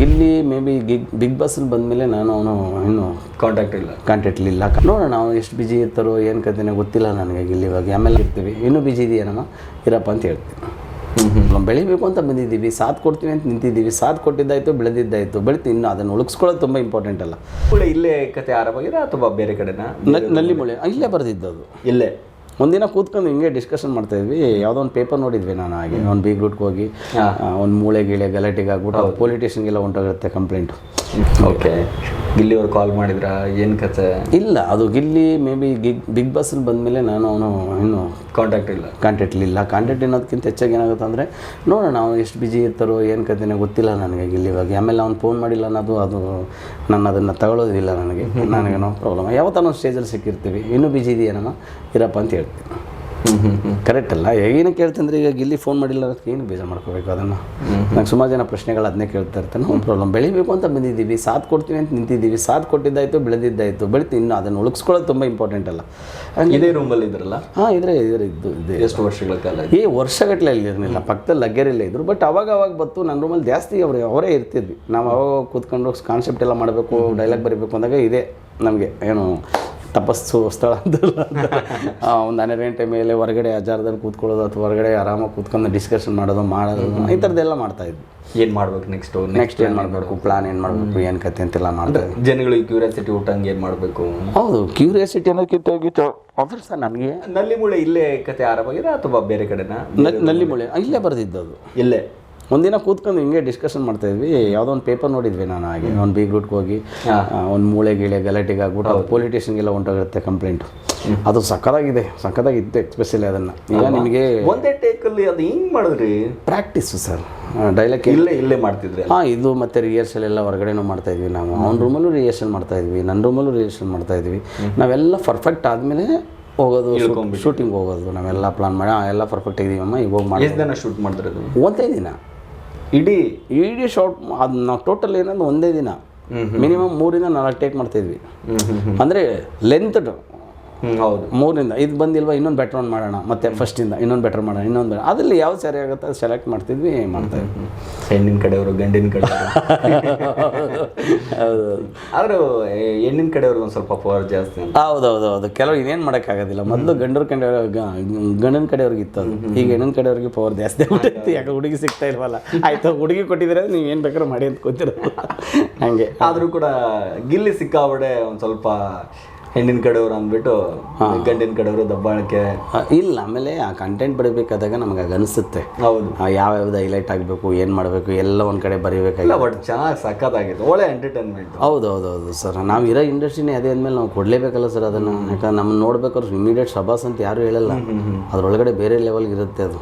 ಇಲ್ಲಿ may be big ಬಾಸಲ್ಲಿ ಬಂದಮೇಲೆ ನಾನು ಅವನು ಇನ್ನೂ ಕಾಂಟ್ಯಾಕ್ಟ್ಲಿಲ್ಲ ನೋಡೋಣ ಅವ್ನು ಎಷ್ಟು ಬಿಜಿ ಇರ್ತಾರೋ ಏನು ಕತೆನೋ ಗೊತ್ತಿಲ್ಲ ನನಗೆ ಇಲ್ಲಿ ಇವಾಗ ಆಮೇಲೆ ಇರ್ತೀವಿ ಇನ್ನೂ ಬಿಜಿ ಇದೆಯೇನಮ್ಮ ಇರಪ್ಪ ಅಂತ ಹೇಳ್ತೀನಿ. ಬೆಳಿಬೇಕು ಅಂತ ಬಂದಿದ್ದೀವಿ, ಸಾಥ್ ಕೊಡ್ತೀವಿ ಅಂತ ನಿಂತಿದ್ದೀವಿ, ಸಾಥ್ ಕೊಟ್ಟಿದ್ದಾಯಿತು ಬೆಳೆದಿದ್ದಾಯಿತು ಬೆಳಿತೀವಿ. ಇನ್ನು ಅದನ್ನು ಉಳಿಸ್ಕೊಳ್ಳೋದು ತುಂಬ ಇಂಪಾರ್ಟೆಂಟ್ ಅಲ್ಲ. ಇಲ್ಲೇ ಕತೆ ಆರಂಭಾಗಿದೆ ಅಥವಾ ಬೇರೆ ಕಡೆನಾ? ನಲ್ಲಿ ಮೂಳೆ ಇಲ್ಲೇ ಬರೆದಿದ್ದು ಅದು. ಇಲ್ಲೇ ಒಂದಿನ ಕೂತ್ಕೊಂಡು ಹಿಂಗೆ ಡಿಸ್ಕಷನ್ ಮಾಡ್ತಾಯಿದ್ವಿ, ಯಾವುದೋ ಒಂದು ಪೇಪರ್ ನೋಡಿದ್ವಿ ನಾನು ಹಾಗೆ ಒಂದು ಬೀಗ್ ರೂಟ್ಗೆ ಹೋಗಿ ಒಂದು ಮೂಳೆ ಗೀಳೆ ಗಲಾಟೆಗೆ ಆಗ್ಬಿಟ್ಟು ಪೊಲಿಟಿಷಿಯನ್ಗೆಲ್ಲ ಹೊಂಟೋಗಿರುತ್ತೆ ಕಂಪ್ಲೇಂಟು. ಓಕೆ, ಗಿಲ್ಲಿಯವ್ರು ಕಾಲ್ ಮಾಡಿದ್ರ ಏನು ಕತೆ? ಇಲ್ಲ, ಅದು ಗಿಲ್ಲಿ ಮೇ ಬಿ ಬಿಗ್ ಬಾಸಲ್ಲಿ ಬಂದಮೇಲೆ ನಾನು ಅವನು ಇನ್ನೂ ಕಾಂಟ್ಯಾಕ್ಟ್ಲಿಲ್ಲ. ಕಾಂಟ್ಯಾಕ್ಟ್ ಅನ್ನೋದಕ್ಕಿಂತ ಹೆಚ್ಚಾಗಿ ಏನಾಗುತ್ತೆ ಅಂದರೆ ನೋಡೋಣ ಅವ್ನು ಎಷ್ಟು ಬಿಜಿ ಇರ್ತಾರೋ ಏನು ಕತೆನೋ ಗೊತ್ತಿಲ್ಲ ನನಗೆ ಇಲ್ಲಿ ಇವಾಗ ಆಮೇಲೆ ಅವ್ನು ಫೋನ್ ಮಾಡಿಲ್ಲ ಅನ್ನೋದು ಅದು ನಾನು ಅದನ್ನು ತಗೊಳ್ಳೋದಿಲ್ಲ ನನಗೇನೋ ಪ್ರಾಬ್ಲಮ್. ಯಾವತ್ತೋ ಸ್ಟೇಜಲ್ಲಿ ಸಿಕ್ಕಿರ್ತೀವಿ, ಇನ್ನೂ ಬಿಜಿ ಇದೆಯೇನಮ್ಮ ಇರಪ್ಪ ಅಂತ ಹೇಳ್ತೀನಿ. ಕರೆಕ್ಟ್ ಅಲ್ಲ? ಏನಕ್ಕೆ ಹೇಳ್ತಂದ್ರೆ ಈಗ ಗಿಲ್ಲಿ ಫೋನ್ ಮಾಡಿಲ್ಲ ಅದಕ್ಕೆ ಏನು ಬೇಜಾರು ಮಾಡ್ಕೋಬೇಕು ಅದನ್ನು. ನಂಗೆ ಸುಮಾರು ಜನ ಪ್ರಶ್ನೆಗಳು ಅದನ್ನೇ ಕೇಳ್ತಾ ಇರ್ತಾನೆ. ಒಂದು ಪ್ರಾಬ್ಲಮ್, ಬೆಳಿಬೇಕು ಅಂತ ಬಂದಿದ್ದೀವಿ, ಸಾಥ್ ಕೊಡ್ತೀವಿ ಅಂತ ನಿಂತಿದ್ದೀವಿ, ಸಾಥ್ ಕೊಟ್ಟಿದ್ದಾಯಿತು ಬೆಳೆದಿದ್ದಾಯಿತು ಬೆಳಿತೀವಿ. ಇನ್ನು ಅದನ್ನು ಉಳಿಸ್ಕೊಳ್ಳೋದು ತುಂಬ ಇಂಪಾರ್ಟೆಂಟ್ ಅಲ್ಲ. ಇದೇ ರೂಮಲ್ಲಿ ಇದ್ರಲ್ಲ? ಹಾಂ, ಇದ್ರೆ ಇದೆ. ಎಷ್ಟು ವರ್ಷಗಳ ಕಾಲ? ವರ್ಷಗಟ್ಟಲೆ ಇಲ್ಲಿರಲಿಲ್ಲ, ಪಕ್ಕದಲ್ಲಿ ಲಗ್ಗೆರೆಲ್ಲ ಇದ್ದರು. ಬಟ್ ಅವಾಗ ಬತ್ತು ನನ್ನ ರೂಮಲ್ಲಿ ಜಾಸ್ತಿ ಅವರೇ ಇರ್ತಿದ್ವಿ. ನಾವು ಅವಾಗ ಕೂತ್ಕೊಂಡು ಕಾನ್ಸೆಪ್ಟ್ ಎಲ್ಲ ಮಾಡಬೇಕು, ಡೈಲಾಗ್ ಬರೀಬೇಕು ಅಂದಾಗ ಇದೆ ನಮಗೆ ಏನು ತಪಸ್ಸು ಸ್ಥಳ ಅಂತಲ್ಲ. ಒಂದು 12 ಗಂಟೆ ಮೇಲೆ ಹೊರಗಡೆ ಅಜಾರದಲ್ಲಿ ಕೂತ್ಕೊಳ್ಳೋದು ಅಥವಾ ಹೊರಗಡೆ ಆರಾಮಾಗಿ ಕೂತ್ಕೊಂಡು ಡಿಸ್ಕಷನ್ ಮಾಡೋದು ಈ ಥರದ್ದೆಲ್ಲ ಮಾಡ್ತಾಯಿದ್ವಿ. ಏನು ಮಾಡಬೇಕು ನೆಕ್ಸ್ಟ್ ಏನು ಮಾಡಬೇಕು, ಪ್ಲಾನ್ ಏನು ಮಾಡಬೇಕು, ಏನು ಕತೆ ಅಂತೆಲ್ಲ ಮಾಡ್ತಾರೆ. ಜನಗಳಿಗೆ ಕ್ಯೂರಿಯಾಸಿಟಿ ಊಟಂಗೆ ಏನು ಮಾಡಬೇಕು? ಹೌದು, ಕ್ಯೂರಿಯಾಸಿಟಿ ಅನ್ನೋದಕ್ಕಿಂತ ಆಫರ್ ಸರ್ ನನಗೆ ನಲ್ಲಿ ಮೂಳೆ ಇಲ್ಲೇ ಕತೆ ಆರಂಭಾಗಿದೆ ಅಥವಾ ಬೇರೆ ಕಡೆನಾ? ನಲ್ಲಿ ಮೂಳೆ ಇಲ್ಲೇ ಬರೆದಿದ್ದು ಅದು. ಇಲ್ಲೇ ಒಂದಿನ ಕೂತ್ಕೊಂಡು ಹಿಂಗೆ ಡಿಸ್ಕಷನ್ ಮಾಡ್ತಾಯಿದ್ವಿ, ಯಾವುದೋ ಒಂದು ಪೇಪರ್ ನೋಡಿದ್ವಿ ನಾನು ಹಾಗೆ ಒಂದು ಬೀಗ್ ರೂಟ್ಗೆ ಹೋಗಿ ಒಂದು ಮೂಳೆ ಗೀಳೆ ಗಲಾಟೆಗೆ ಆಗ್ಬಿಟ್ಟು ಪೊಲಿಟಿಷಿಯನ್ಗೆಲ್ಲ ಹೊಂಟೋಗಿರುತ್ತೆ ಕಂಪ್ಲೇಂಟು. ಅದು ಸಕ್ಕತ್ತಾಗಿತ್ತು ಎಕ್ಸ್ಪೆಷಲಿ ಅದನ್ನು. ಈಗ ನಿಮಗೆ ಒಂದೇ ಟೇಕಲ್ಲಿ ಅದು ಹಿಂಗೆ ಮಾಡಿದ್ರಿ? ಪ್ರಾಕ್ಟೀಸು ಸರ್, ಡೈಲಾಗ್ ಇಲ್ಲೇ ಮಾಡ್ತಿದ್ರಿ? ಹಾಂ, ಇದು ಮತ್ತು ರಿಹರ್ಸಲ್ ಎಲ್ಲ ಹೊರಗಡೆನೂ ಮಾಡ್ತಾಯಿದ್ವಿ ನಾವು. ಅವ್ನ ರೂಮಲ್ಲೂ ರಿಹರ್ಸಲ್ ಮಾಡ್ತಾಯಿದ್ವಿ, ನನ್ನ ರೂಮಲ್ಲೂ ರಿಹರ್ಸಲ್ ಮಾಡ್ತಾಯಿದ್ವಿ. ನಾವೆಲ್ಲ ಪರ್ಫೆಕ್ಟ್ ಆದಮೇಲೆ ಹೋಗೋದು, ಶೂಟಿಂಗ್ ಹೋಗೋದು. ನಾವೆಲ್ಲ ಪ್ಲಾನ್ ಮಾಡಿ ಎಲ್ಲ ಪರ್ಫೆಕ್ಟ್ ಆಗಿದ್ದೀವಮ್ಮ, ಈಗ ಹೋಗಿ ಮಾಡಿ. ಎಷ್ಟು ದಿನ ಶೂಟ್ ಮಾಡಿದ್ರದು? ಒಂದೇ ದಿನ ಇಡೀ ಶಾರ್ಟ್. ಅದು ನಾವು ಟೋಟಲ್ ಏನಂದ್ರೆ ಒಂದೇ ದಿನ ಮಿನಿಮಮ್ 3 ರಿಂದ 4 ಟೇಕ್ ಮಾಡ್ತಾಯಿದ್ವಿ. ಅಂದರೆ ಲೆಂತ್ ಹೌದು, 3 ರಿಂದ ಇದು ಬಂದಿಲ್ವಾ ಇನ್ನೊಂದು ಬೆಟರ್ ಒಂದು ಮಾಡೋಣ, ಮತ್ತೆ ಫಸ್ಟಿಂದ ಇನ್ನೊಂದು ಬೆಟರ್ ಮಾಡೋಣ, ಇನ್ನೊಂದು ಅದರಲ್ಲಿ ಯಾವ್ದು ಸರಿ ಆಗುತ್ತೆ ಅದು ಸೆಲೆಕ್ಟ್ ಮಾಡ್ತಿದ್ವಿ, ಮಾಡ್ತಾಯಿದ್ವಿ. ಹೆಣ್ಣಿನ ಕಡೆಯವರು ಗಂಡಿನ ಕಡೆ ಹೌದು. ಆದರೂ ಹೆಣ್ಣಿನ ಕಡೆಯವ್ರಿಗೆ ಒಂದು ಸ್ವಲ್ಪ ಪವರ್ ಜಾಸ್ತಿ ಅಂತ. ಹೌದು, ಕೆಲವರು ಇನ್ನೇನು ಮಾಡೋಕ್ಕಾಗೋದಿಲ್ಲ. ಮೊದಲು ಗಂಡನ ಕಡೆಯವ್ರಿಗೆ ಇತ್ತು ಅದು, ಈಗ ಹೆಣ್ಣಿನ ಕಡೆಯವ್ರಿಗೆ ಪವರ್ ಜಾಸ್ತಿ ಆಗ್ಬಿಟ್ಟೈತಿ. ಯಾಕೆ ಹುಡುಗಿ ಸಿಗ್ತಾ ಇಲ್ವಲ್ಲ, ಆಯ್ತು ಹುಡುಗಿ ಕೊಟ್ಟಿದ್ರೆ ನೀವು ಏನು ಬೇಕಾದ್ರೂ ಮಾಡಿ ಅಂತ ಗೊತ್ತಿರೋದು ಹಾಗೆ. ಆದರೂ ಕೂಡ ಗಿಲ್ಲಿ ಸಿಕ್ಕಾಬಡೆ ಒಂದು ಸ್ವಲ್ಪ ಹೆಣ್ಣಿನ ಕಡೆಯವರು ಅಂದ್ಬಿಟ್ಟು ಗಂಡಿನ ಕಡೆಯವರು ದಬ್ಬಾಳಿಕೆ ಇಲ್ಲ. ಆಮೇಲೆ ಆ ಕಂಟೆಂಟ್ ಬರೀಬೇಕಾದಾಗ ನಮ್ಗೆ ಆಗ ಅನಿಸುತ್ತೆ, ಹೌದು, ಯಾವ್ಯಾವ್ದು ಹೈಲೈಟ್ ಆಗಬೇಕು, ಏನು ಮಾಡಬೇಕು ಎಲ್ಲ ಒಂದು ಕಡೆ ಬರೀಬೇಕಾಗಿಲ್ಲ. ಬಟ್ ಚೆನ್ನಾಗಿ ಸಖತ್ತಾಗಿತ್ತು, ಒಳ್ಳೆ ಎಂಟರ್ಟೈನ್ಮೆಂಟ್. ಹೌದು ಸರ್, ನಾವು ಇರೋ ಇಂಡಸ್ಟ್ರಿನೇ ಅದೇ ಅಂದಮೇಲೆ ನಾವು ಕೊಡಲೇಬೇಕಲ್ಲ ಸರ್ ಅದನ್ನು. ಯಾಕಂದ್ರೆ ನಮ್ಮನ್ನು ನೋಡ್ಬೇಕಾದ್ರೆ ಇಮಿಡಿಯೇಟ್ ಶಬಾಸ್ ಅಂತ ಯಾರು ಹೇಳಲ್ಲ, ಅದರೊಳಗಡೆ ಬೇರೆ ಲೆವೆಲ್ಗೆ ಇರುತ್ತೆ ಅದು.